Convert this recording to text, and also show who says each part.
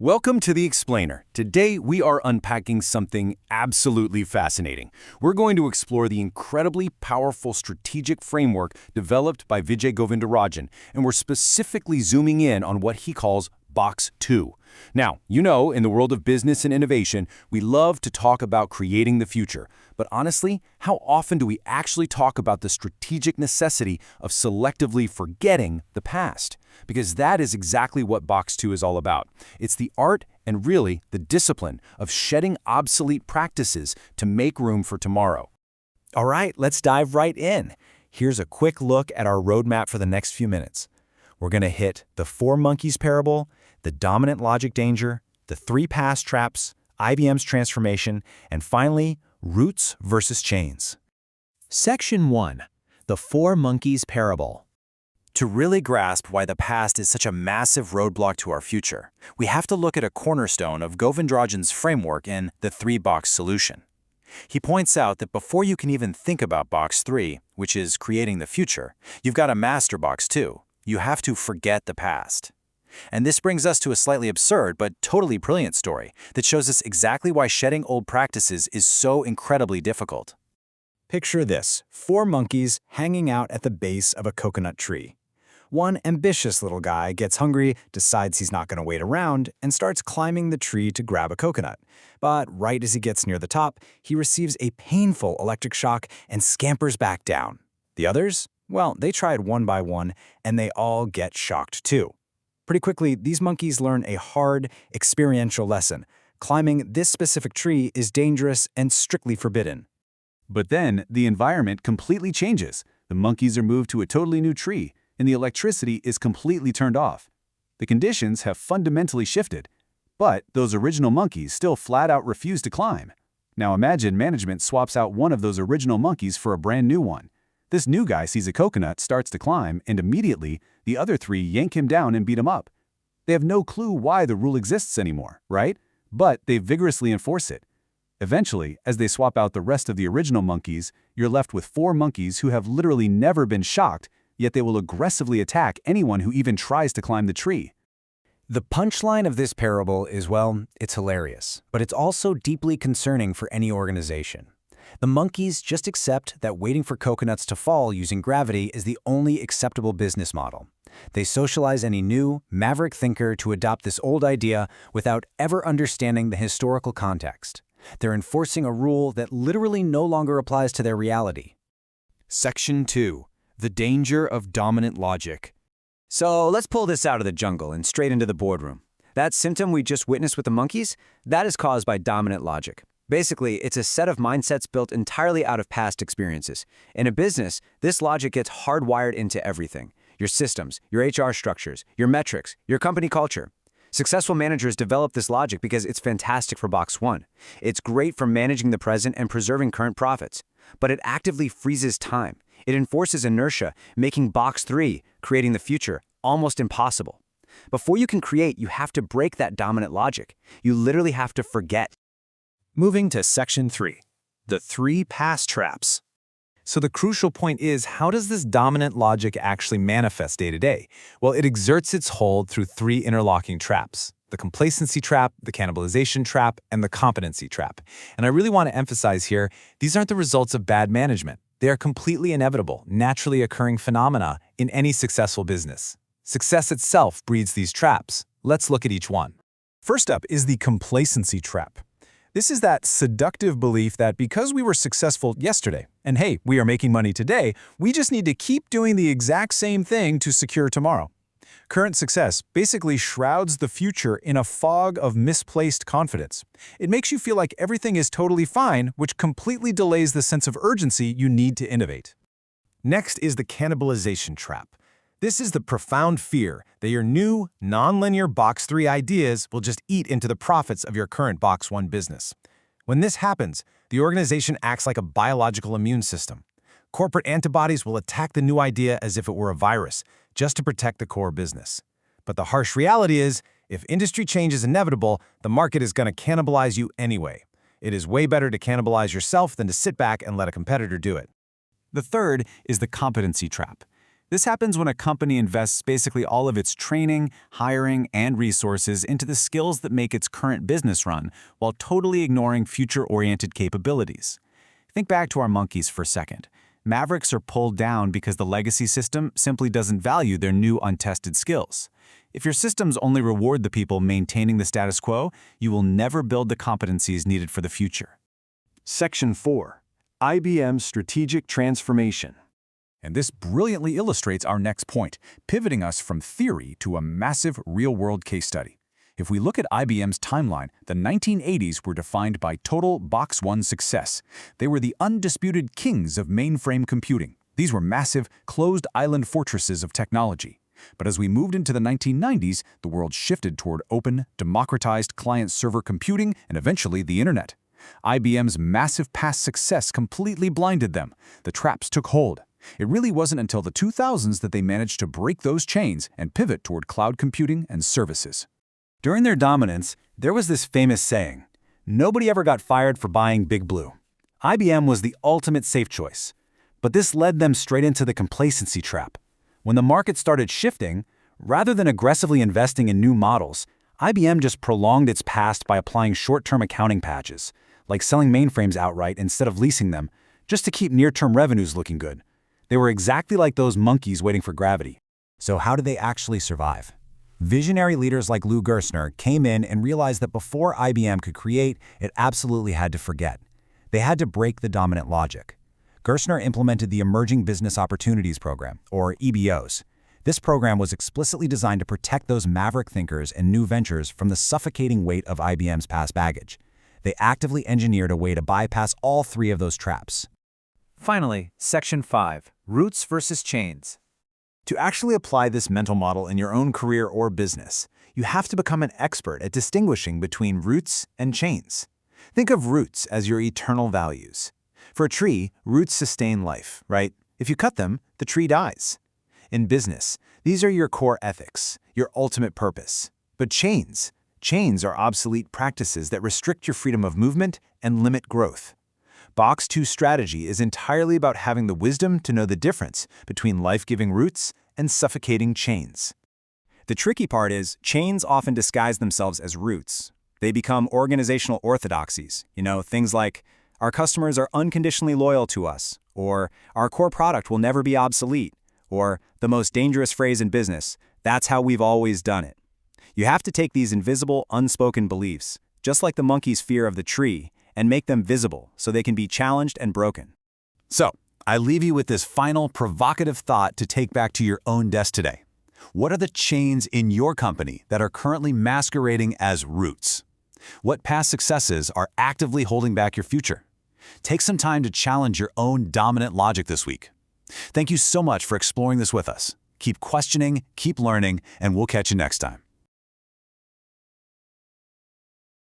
Speaker 1: Welcome to The Explainer. Today, we are unpacking something absolutely fascinating. We're going to explore the incredibly powerful strategic framework developed by Vijay Govindarajan, and we're specifically zooming in on what he calls Box 2. Now, in the world of business and innovation, we love to talk about creating the future. But honestly, how often do we actually talk about the strategic necessity of selectively forgetting the past? Because that is exactly what Box 2 is all about. It's the art and really the discipline of shedding obsolete practices to make room for tomorrow.
Speaker 2: All right, let's dive right in. Here's a quick look at our roadmap for the next few minutes. We're going to hit the four monkeys parable, the dominant logic danger, the three past traps, IBM's transformation, and finally, roots versus chains. Section 1. The Four Monkeys Parable. To really grasp why the past is such a massive roadblock to our future, we have to look at a cornerstone of Govindarajan's framework in the three-box solution. He points out that before you can even think about Box 3, which is creating the future, you've got to master Box 2. You have to forget the past. And this brings us to a slightly absurd but totally brilliant story that shows us exactly why shedding old practices is so incredibly difficult. Picture this: four monkeys hanging out at the base of a coconut tree. One ambitious little guy gets hungry, decides he's not going to wait around, and starts climbing the tree to grab a coconut. But right as he gets near the top, he receives a painful electric shock and scampers back down. The others? Well, they tried one by one, and they all get shocked too. Pretty quickly, these monkeys learn a hard, experiential lesson. Climbing this specific tree is dangerous and strictly forbidden.
Speaker 3: But then, the environment completely changes. The monkeys are moved to a totally new tree, and the electricity is completely turned off. The conditions have fundamentally shifted. But those original monkeys still flat out refuse to climb. Now imagine management swaps out one of those original monkeys for a brand new one. This new guy sees a coconut, starts to climb, and immediately, the other three yank him down and beat him up. They have no clue why the rule exists anymore, right? But they vigorously enforce it. Eventually, as they swap out the rest of the original monkeys, you're left with four monkeys who have literally never been shocked, yet they will aggressively attack anyone who even tries to climb the tree.
Speaker 2: The punchline of this parable is, well, it's hilarious, but it's also deeply concerning for any organization. The monkeys just accept that waiting for coconuts to fall using gravity is the only acceptable business model. They socialize any new, maverick thinker to adopt this old idea without ever understanding the historical context. They're enforcing a rule that literally no longer applies to their reality. Section 2. The Danger of Dominant Logic. So let's pull this out of the jungle and straight into the boardroom. That symptom we just witnessed with the monkeys, that is caused by dominant logic. Basically, it's a set of mindsets built entirely out of past experiences. In a business, this logic gets hardwired into everything: your systems, your HR structures, your metrics, your company culture. Successful managers develop this logic because it's fantastic for Box 1. It's great for managing the present and preserving current profits. But it actively freezes time. It enforces inertia, making Box 3, creating the future, almost impossible. Before you can create, you have to break that dominant logic. You literally have to forget. Moving to Section 3. The three past traps.
Speaker 4: So the crucial point is, how does this dominant logic actually manifest day to day? Well, it exerts its hold through three interlocking traps: the complacency trap, the cannibalization trap, and the competency trap. And I really want to emphasize here, these aren't the results of bad management. They are completely inevitable, naturally occurring phenomena in any successful business. Success itself breeds these traps. Let's look at each one. First up is the complacency trap. This is that seductive belief that because we were successful yesterday, and hey, we are making money today, we just need to keep doing the exact same thing to secure tomorrow. Current success basically shrouds the future in a fog of misplaced confidence. It makes you feel like everything is totally fine, which completely delays the sense of urgency you need to innovate. Next is the cannibalization trap. This is the profound fear that your new, non-linear Box 3 ideas will just eat into the profits of your current Box 1 business. When this happens, the organization acts like a biological immune system. Corporate antibodies will attack the new idea as if it were a virus, just to protect the core business. But the harsh reality is, if industry change is inevitable, the market is going to cannibalize you anyway. It is way better to cannibalize yourself than to sit back and let a competitor do it. The third is the competency trap.
Speaker 3: This happens when a company invests basically all of its training, hiring, and resources into the skills that make its current business run, while totally ignoring future-oriented capabilities. Think back to our monkeys for a second. Mavericks are pulled down because the legacy system simply doesn't value their new untested skills. If your systems only reward the people maintaining the status quo, you will never build the competencies needed for the future.
Speaker 1: Section 4. IBM's Strategic Transformation.
Speaker 3: And this brilliantly illustrates our next point, pivoting us from theory to a massive real-world case study. If we look at IBM's timeline, the 1980s were defined by total Box 1 success. They were the undisputed kings of mainframe computing. These were massive, closed island fortresses of technology. But as we moved into the 1990s, the world shifted toward open, democratized client-server computing and eventually the internet. IBM's massive past success completely blinded them. The traps took hold. It really wasn't until the 2000s that they managed to break those chains and pivot toward cloud computing and services.
Speaker 2: During their dominance, there was this famous saying, "Nobody ever got fired for buying Big Blue." IBM was the ultimate safe choice. But this led them straight into the complacency trap. When the market started shifting, rather than aggressively investing in new models, IBM just prolonged its past by applying short-term accounting patches, like selling mainframes outright instead of leasing them, just to keep near-term revenues looking good. They were exactly like those monkeys waiting for gravity. So how did they actually survive? Visionary leaders like Lou Gerstner came in and realized that before IBM could create, it absolutely had to forget. They had to break the dominant logic. Gerstner implemented the Emerging Business Opportunities Program, or EBOs. This program was explicitly designed to protect those maverick thinkers and new ventures from the suffocating weight of IBM's past baggage. They actively engineered a way to bypass all three of those traps.
Speaker 4: Finally, Section 5, Roots versus Chains. To actually apply this mental model in your own career or business, you have to become an expert at distinguishing between roots and chains. Think of roots as your eternal values. For a tree, roots sustain life, right? If you cut them, the tree dies. In business, these are your core ethics, your ultimate purpose. But chains are obsolete practices that restrict your freedom of movement and limit growth. Box 2 strategy is entirely about having the wisdom to know the difference between life-giving roots and suffocating chains.
Speaker 2: The tricky part is, chains often disguise themselves as roots. They become organizational orthodoxies, things like, our customers are unconditionally loyal to us, or our core product will never be obsolete, or the most dangerous phrase in business, that's how we've always done it. You have to take these invisible, unspoken beliefs, just like the monkey's fear of the tree, and make them visible so they can be challenged and broken.
Speaker 1: So, I leave you with this final provocative thought to take back to your own desk today. What are the chains in your company that are currently masquerading as roots? What past successes are actively holding back your future? Take some time to challenge your own dominant logic this week. Thank you so much for exploring this with us. Keep questioning, keep learning, and we'll catch you next time.